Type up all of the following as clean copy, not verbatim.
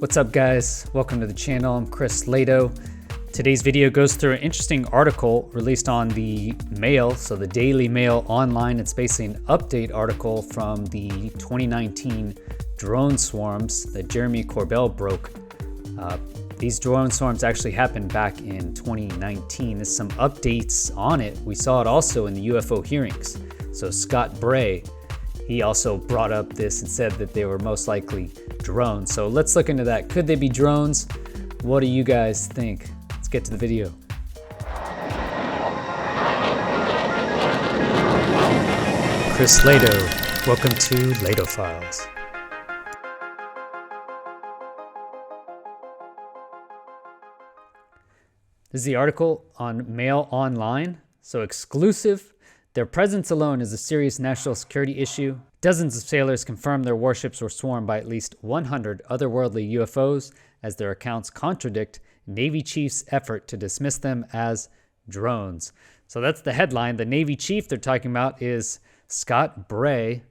What's up, guys? Welcome to the channel. I'm Chris Lato. Today's video goes through an interesting article released on the Mail, so the Daily Mail online. It's basically an update article from the 2019 drone swarms that Jeremy Corbell broke. These drone swarms actually happened back in 2019. There's some updates on it. We saw it also in the UFO hearings. So Scott Bray, he also brought up this and said that they were most likely drones. So let's look into that. Could they be drones? What do you guys think? Let's get to the video. Chris Lato, welcome to Lato Files. This is the article on Mail Online. So exclusive. Their presence alone is a serious national security issue. Dozens of sailors confirm their warships were swarmed by at least 100 otherworldly UFOs, as their accounts contradict Navy chief's effort to dismiss them as drones. So that's the headline. The Navy chief they're talking about is Scott Bray.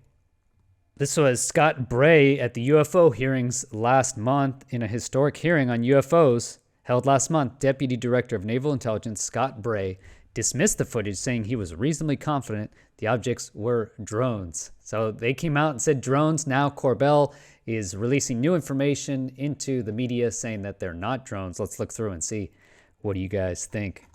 This was Scott Bray at the UFO hearings last month in a historic hearing on UFOs held last month. Deputy Director of Naval Intelligence Scott Bray dismissed the footage, saying he was reasonably confident the objects were drones. So they came out and said drones. Now Corbell is releasing new information into the media saying that they're not drones. Let's look through and see. What do you guys think?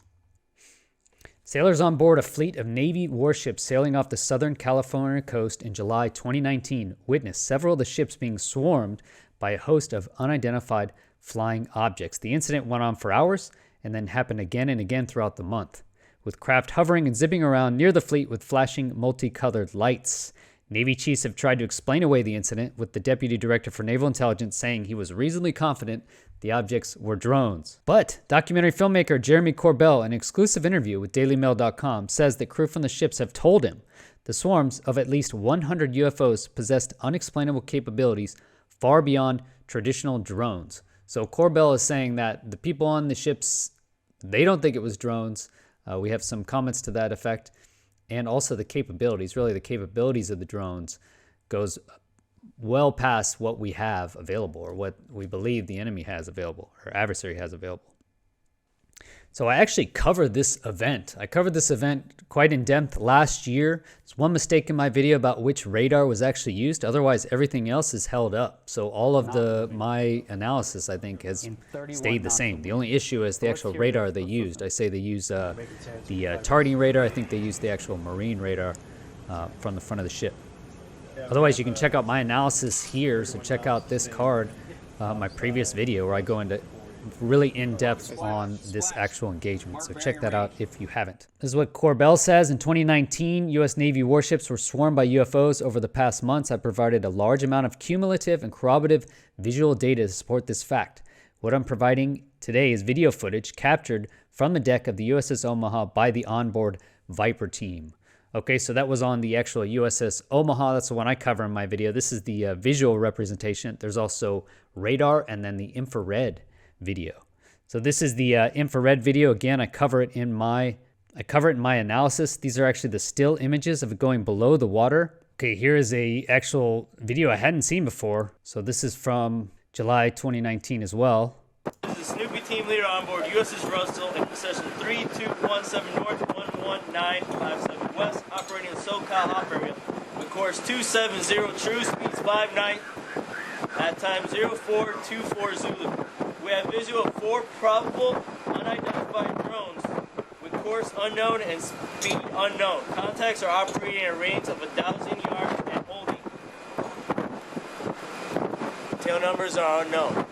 Sailors on board a fleet of Navy warships sailing off the Southern California coast in July 2019 witnessed several of the ships being swarmed by a host of unidentified flying objects. The incident went on for hours and then happened again and again throughout the month, with craft hovering and zipping around near the fleet with flashing multicolored lights. Navy chiefs have tried to explain away the incident, with the Deputy Director for Naval Intelligence saying he was reasonably confident the objects were drones. But documentary filmmaker Jeremy Corbell, in an exclusive interview with DailyMail.com, says that crew from the ships have told him the swarms of at least 100 UFOs possessed unexplainable capabilities far beyond traditional drones. So Corbell is saying that the people on the ships, they don't think it was drones. We have some comments to that effect. And also the capabilities, really the capabilities of the drones goes well past what we have available, or what we believe the enemy has available, or adversary has available. So I actually covered this event. I covered this event quite in depth last year. There's one mistake in my video about which radar was actually used. Otherwise, everything else is held up. So all of my analysis, I think, has stayed the same. The only issue is the actual radar they used. I say they use the targeting radar. I think they used the actual marine radar from the front of the ship. Otherwise, you can check out my analysis here. So check out this card, my previous video, where I go into really in-depth on this actual engagement. So check that out if you haven't. This is what Corbell says. In 2019, U.S. Navy warships were swarmed by UFOs. Over the past months, I provided a large amount of cumulative and corroborative visual data to support this fact. What I'm providing today is video footage captured from the deck of the USS Omaha by the onboard Viper team. Okay, so that was on the actual USS Omaha. That's the one I cover in my video. This is the visual representation. There's also radar and then the infrared video. So this is the infrared video. Again, I cover it in my analysis. These are actually the still images of it going below the water. Okay, here is a actual video I hadn't seen before. So this is from July 2019 as well. This is Snoopy team leader on board USS Russell in position 3217 north, 11957 west, operating in SoCal hop area with course 270, true speeds 59, at time 0424 Zulu. We have visual of 4 probable unidentified drones with course unknown and speed unknown. Contacts are operating at a range of 1,000 yards and holding. Tail numbers are unknown.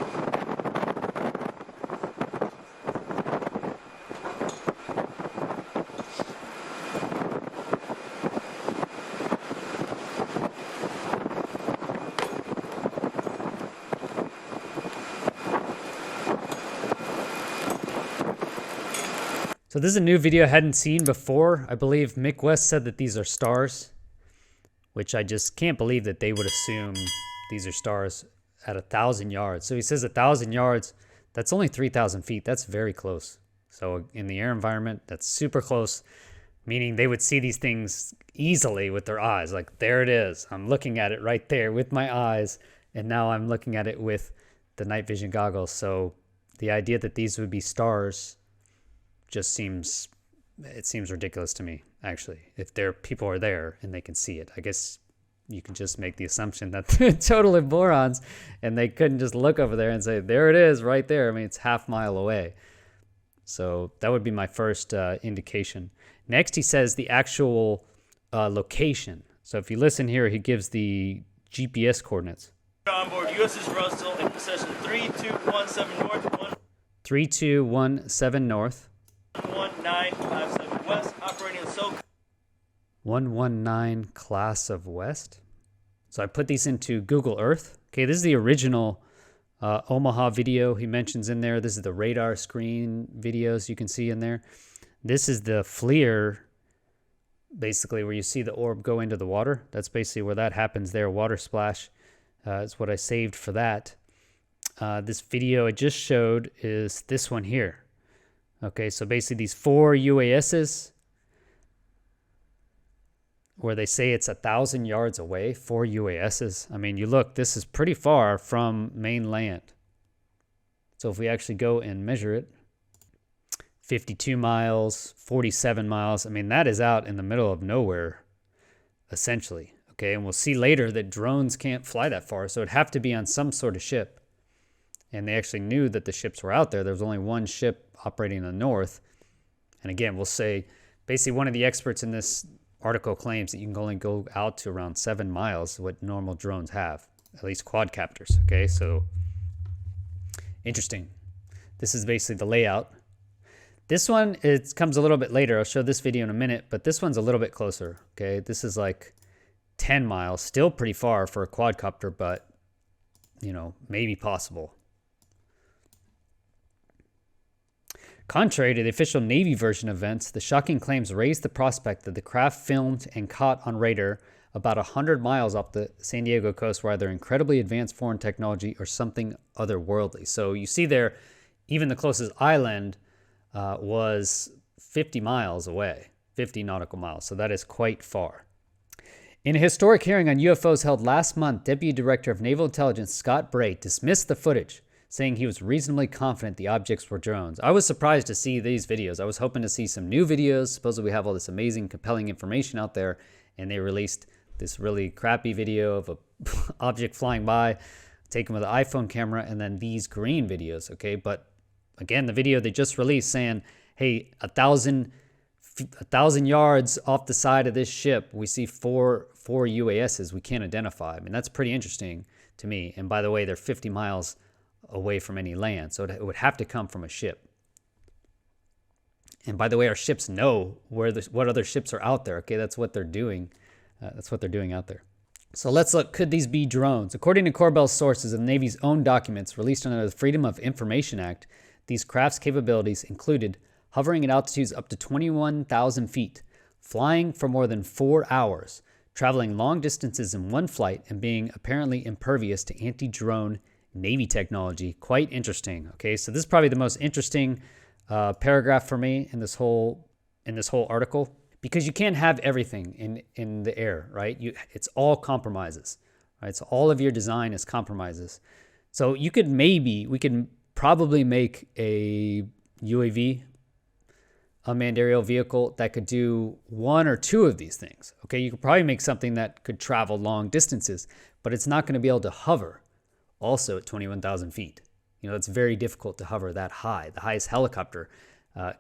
So this is a new video I hadn't seen before. I believe Mick West said that these are stars, which I just can't believe that they would assume these are stars at 1,000 yards. So he says 1,000 yards, that's only 3,000 feet. That's very close. So in the air environment, that's super close, meaning they would see these things easily with their eyes. Like, there it is. I'm looking at it right there with my eyes, and now I'm looking at it with the night vision goggles. So the idea that these would be stars just seems ridiculous to me, actually. If people are there and they can see it, I guess you can just make the assumption that they're totally morons and they couldn't just look over there and say, there it is right there. I mean, it's half mile away. So that would be my first indication. Next, he says the actual location. So if you listen here, he gives the GPS coordinates. On board USS Russell in position 3217 north, 3217 north. 11957 west, operating in SoCal. 119 class of west. So I put these into Google Earth. Okay, this is the original Omaha video he mentions in there. This is the radar screen videos you can see in there. This is the FLIR, basically where you see the orb go into the water. That's basically where that happens there, water splash. Is what I saved for that. This video I just showed is this one here. Okay, so basically these 4 UASs, where they say it's 1,000 yards away, 4 UASs. I mean, you look, this is pretty far from mainland. So if we actually go and measure it, 52 miles, 47 miles. I mean, that is out in the middle of nowhere, essentially. Okay, and we'll see later that drones can't fly that far, so it'd have to be on some sort of ship. And they actually knew that the ships were out there. There was only one ship operating in the north. And again, we'll say, basically one of the experts in this article claims that you can only go out to around 7 miles, what normal drones have, at least quadcopters. Okay, so interesting. This is basically the layout. This one, it comes a little bit later. I'll show this video in a minute, but this one's a little bit closer. Okay, this is like 10 miles, still pretty far for a quadcopter, but, you know, maybe possible. Contrary to the official Navy version of events, the shocking claims raised the prospect that the craft filmed and caught on radar about 100 miles off the San Diego coast were either incredibly advanced foreign technology or something otherworldly. So you see there, even the closest island was 50 miles away, 50 nautical miles. So that is quite far. In a historic hearing on UFOs held last month, Deputy Director of Naval Intelligence Scott Bray dismissed the footage, saying he was reasonably confident the objects were drones. I was surprised to see these videos. I was hoping to see some new videos. Supposedly we have all this amazing, compelling information out there, and they released this really crappy video of an object flying by, taken with an iPhone camera, and then these green videos, okay? But again, the video they just released saying, hey, 1,000 yards off the side of this ship, we see four UASs we can't identify. I mean, that's pretty interesting to me. And by the way, they're 50 miles away from any land, so it would have to come from a ship. And by the way, our ships know what other ships are out there. Okay, that's what they're doing. That's what they're doing out there. So let's look. Could these be drones? According to Corbell's sources and the Navy's own documents released under the Freedom of Information Act, these craft's capabilities included hovering at altitudes up to 21,000 feet, flying for more than 4 hours, traveling long distances in one flight, and being apparently impervious to anti-drone Navy technology. Quite interesting. Okay, so this is probably the most interesting paragraph for me in this whole article, because you can't have everything in the air, right? It's all compromises, right? So all of your design is compromises. So we could probably make a UAV, unmanned aerial vehicle, that could do one or two of these things. Okay, you could probably make something that could travel long distances, but it's not going to be able to hover also at 21,000 feet. You know, it's very difficult to hover that high. The highest helicopter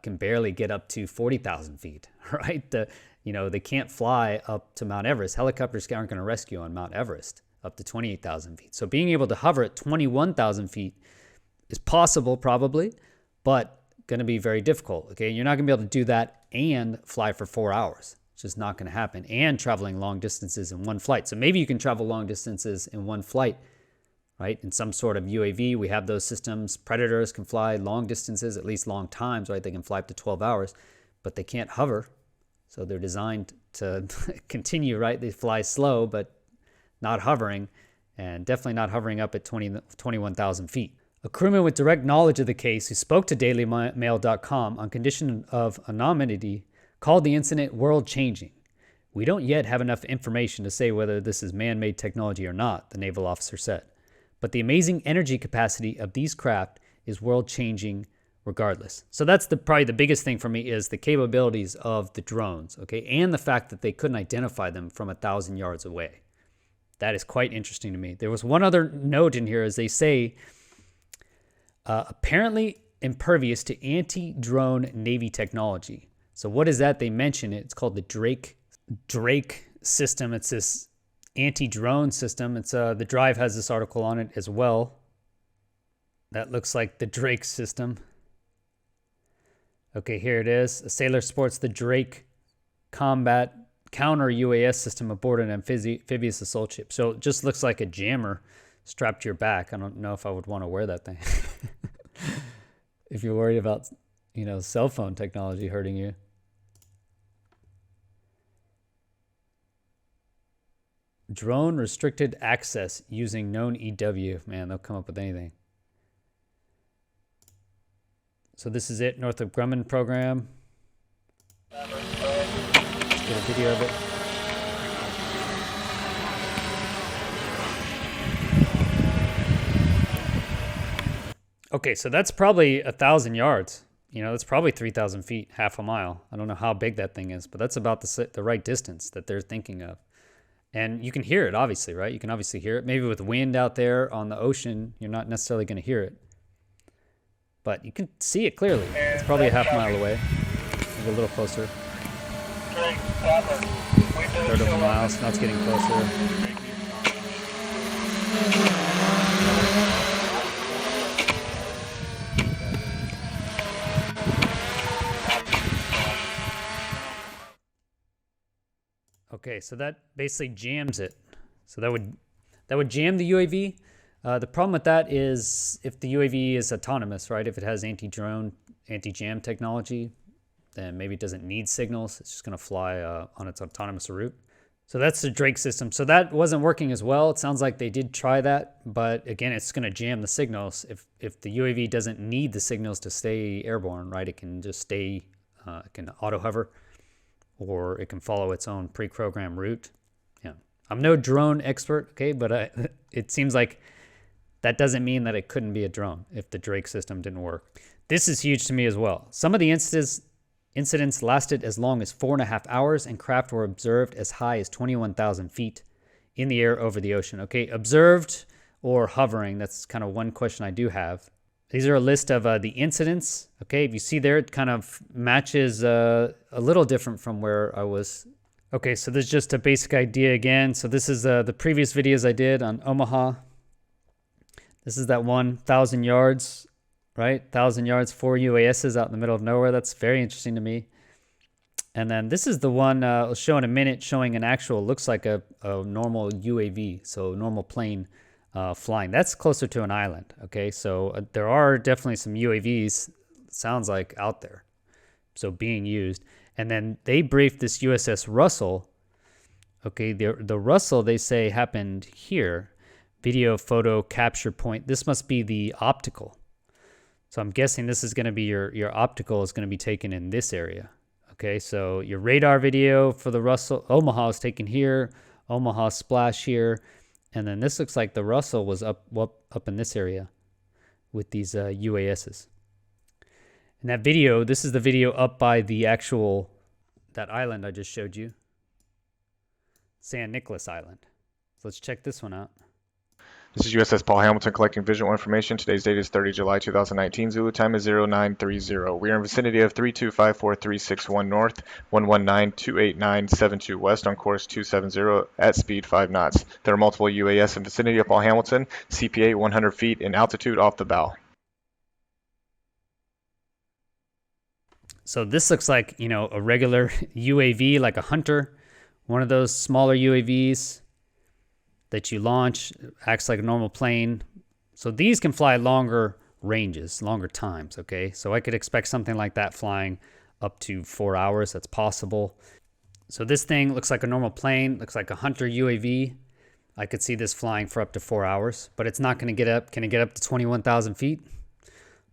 can barely get up to 40,000 feet, right? They can't fly up to Mount Everest. Helicopters aren't going to rescue on Mount Everest up to 28,000 feet. So being able to hover at 21,000 feet is possible, probably, but going to be very difficult. Okay, you're not going to be able to do that and fly for 4 hours. It's just not going to happen. And traveling long distances in one flight. So maybe you can travel long distances in one flight, right? In some sort of UAV, we have those systems. Predators can fly long distances, at least long times, right? They can fly up to 12 hours, but they can't hover. So they're designed to continue, right? They fly slow, but not hovering, and definitely not hovering up at 21,000 feet. A crewman with direct knowledge of the case who spoke to DailyMail.com on condition of anonymity called the incident world-changing. We don't yet have enough information to say whether this is man-made technology or not, the naval officer said. but the amazing energy capacity of these craft is world-changing regardless. So that's probably the biggest thing for me is the capabilities of the drones, okay, and the fact that they couldn't identify them from 1,000 yards away. That is quite interesting to me. There was one other note in here, as they say, apparently impervious to anti-drone Navy technology. So what is that? They mention it. It's called the Drake system. It's this anti-drone system. It's the Drive has this article on it as well. That looks like the Drake system. Okay, here it is. A sailor sports the Drake combat counter UAS system aboard an amphibious assault ship. So it just looks like a jammer strapped to your back. I don't know if I would want to wear that thing. If you're worried about, cell phone technology hurting you. Drone restricted access using known EW. Man, they'll come up with anything. So this is it, Northrop Grumman program. Let's get a video of it. Okay, so that's probably 1,000 yards. That's probably 3,000 feet, half a mile. I don't know how big that thing is, but that's about the right distance that they're thinking of. And you can hear it, obviously, right? You can obviously hear it. Maybe with wind out there on the ocean, you're not necessarily going to hear it. But you can see it clearly. It's probably a half mile away. Maybe a little closer. Third of a mile, so now it's getting closer. Okay, so that basically jams it. So that would jam the UAV. The problem with that is if the UAV is autonomous, right? If it has anti-drone, anti-jam technology, then maybe it doesn't need signals. It's just going to fly on its autonomous route. So that's the Drake system. So that wasn't working as well. It sounds like they did try that, but again, it's going to jam the signals. If the UAV doesn't need the signals to stay airborne, right? It can just stay, it can auto hover, or it can follow its own pre-programmed route. Yeah, I'm no drone expert, okay, but it seems like that doesn't mean that it couldn't be a drone if the Drake system didn't work. This is huge to me as well. Some of the incidents lasted as long as 4.5 hours, and craft were observed as high as 21,000 feet in the air over the ocean. Okay, observed or hovering, that's kind of one question I do have. These are a list of the incidents. Okay, if you see there, it kind of matches a little different from where I was. Okay, so this is just a basic idea again. So this is the previous videos I did on Omaha. This is that 1,000 yards, right? 1,000 yards, 4 UASs out in the middle of nowhere. That's very interesting to me. And then this is the one I'll show in a minute, showing an actual, looks like a normal UAV, so normal plane flying. That's closer to an island, okay? So there are definitely some UAVs, sounds like, out there, so being used. And then they briefed this USS Russell. Okay, the Russell, they say, happened here. Video photo capture point. This must be the optical. So I'm guessing this is going to be your optical is going to be taken in this area. Okay, so your radar video for the Russell, Omaha is taken here, Omaha splash here, and then this looks like the Russell was up in this area with these UASs. And that video, this is the video up by the actual, that island I just showed you, San Nicolas Island. So let's check this one out. This is USS Paul Hamilton collecting visual information. Today's date is 30 July 2019. Zulu time is 0930. We are in vicinity of 3254361 north, 119-28972 west on course 270 at speed 5 knots. There are multiple UAS in vicinity of Paul Hamilton, CPA 100 feet in altitude off the bow. So this looks like, a regular UAV, like a Hunter, one of those smaller UAVs that you launch, acts like a normal plane. So these can fly longer ranges, longer times, okay? So I could expect something like that flying up to 4 hours. That's possible. So this thing looks like a normal plane, looks like a Hunter UAV. I could see this flying for up to 4 hours, but it's not going to get up. Can it get up to 21,000 feet?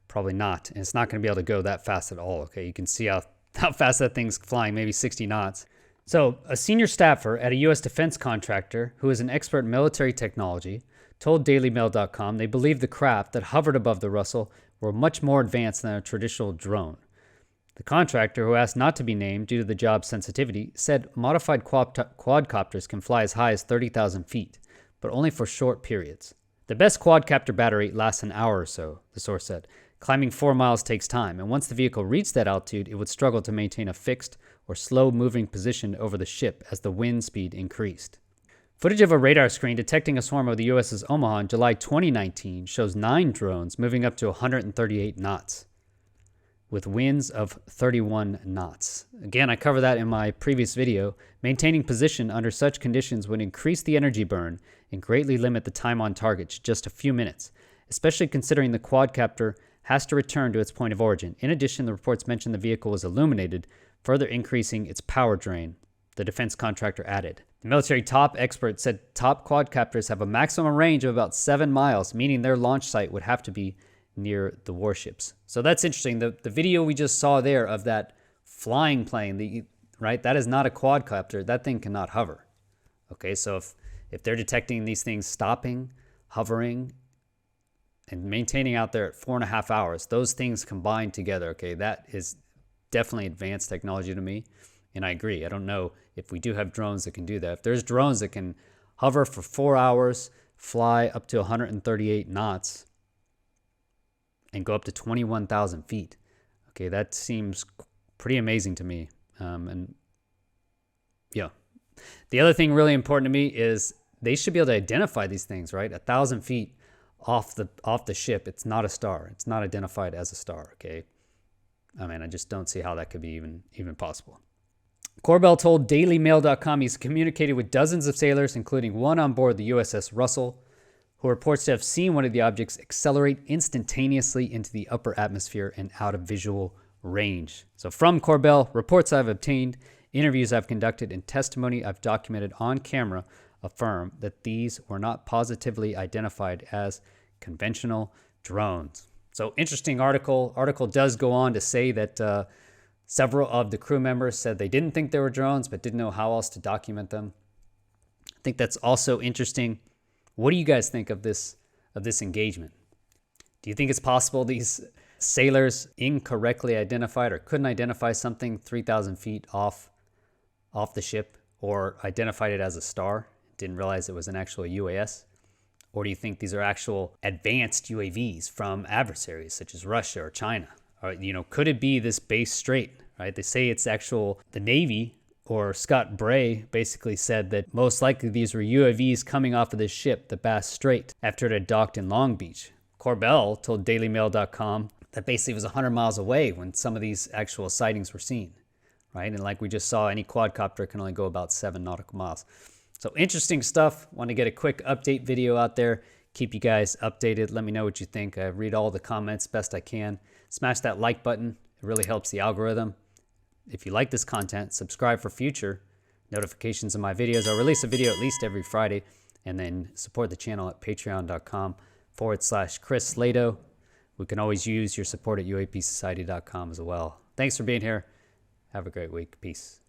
Probably not. And it's not going to be able to go that fast at all, okay? You can see how fast that thing's flying, maybe 60 knots. So, a senior staffer at a U.S. defense contractor who is an expert in military technology told DailyMail.com they believe the craft that hovered above the Russell were much more advanced than a traditional drone. The contractor, who asked not to be named due to the job's sensitivity, said modified quadcopters can fly as high as 30,000 feet, but only for short periods. The best quadcopter battery lasts an hour or so, the source said. Climbing 4 miles takes time, and once the vehicle reached that altitude, it would struggle to maintain a fixed or slow-moving position over the ship as the wind speed increased. Footage of a radar screen detecting a swarm of the USS Omaha in July 2019 shows 9 drones moving up to 138 knots, with winds of 31 knots. Again, I covered that in my previous video. Maintaining position under such conditions would increase the energy burn and greatly limit the time on target to just a few minutes, especially considering the quadcopter has to return to its point of origin. In addition, the reports mentioned the vehicle was illuminated, further increasing its power drain, the defense contractor added. The military top expert said top quadcopters have a maximum range of about 7 miles, meaning their launch site would have to be near the warships. So that's interesting. The video we just saw there of that flying plane, right? That is not a quadcopter. That thing cannot hover. Okay, so if they're detecting these things stopping, hovering, and maintaining out there at 4.5 hours, those things combined together, okay, that is definitely advanced technology to me. And I agree. I don't know if we do have drones that can do that. If there's drones that can hover for 4 hours, fly up to 138 knots, and go up to 21,000 feet, okay, that seems pretty amazing to me. And yeah, the other thing really important to me is they should be able to identify these things, right? 1,000 feet off the ship, it's not a star. It's not identified as a star, okay? I mean, I just don't see how that could be even possible. Corbell told DailyMail.com he's communicated with dozens of sailors, including one on board the USS Russell, who reports to have seen one of the objects accelerate instantaneously into the upper atmosphere and out of visual range. So from Corbell, reports I've obtained, interviews I've conducted, and testimony I've documented on camera affirm that these were not positively identified as conventional drones. So interesting article. Article does go on to say that several of the crew members said they didn't think they were drones, but didn't know how else to document them. I think that's also interesting. What do you guys think of this engagement? Do you think it's possible these sailors incorrectly identified or couldn't identify something 3,000 feet off the ship, or identified it as a star, didn't realize it was an actual UAS? Or do you think these are actual advanced UAVs from adversaries such as Russia or China? Or, could it be this Bass Strait, right? They say it's the Navy, or Scott Bray basically said that most likely these were UAVs coming off of this ship, the Bass Strait, after it had docked in Long Beach. Corbell told DailyMail.com that basically it was 100 miles away when some of these actual sightings were seen, right? And like we just saw, any quadcopter can only go about 7 nautical miles. So interesting stuff. Want to get a quick update video out there. Keep you guys updated. Let me know what you think. I read all the comments best I can. Smash that like button. It really helps the algorithm. If you like this content, subscribe for future notifications of my videos. I'll release a video at least every Friday, and then support the channel at patreon.com/Chris Slato. We can always use your support at uapsociety.com as well. Thanks for being here. Have a great week. Peace.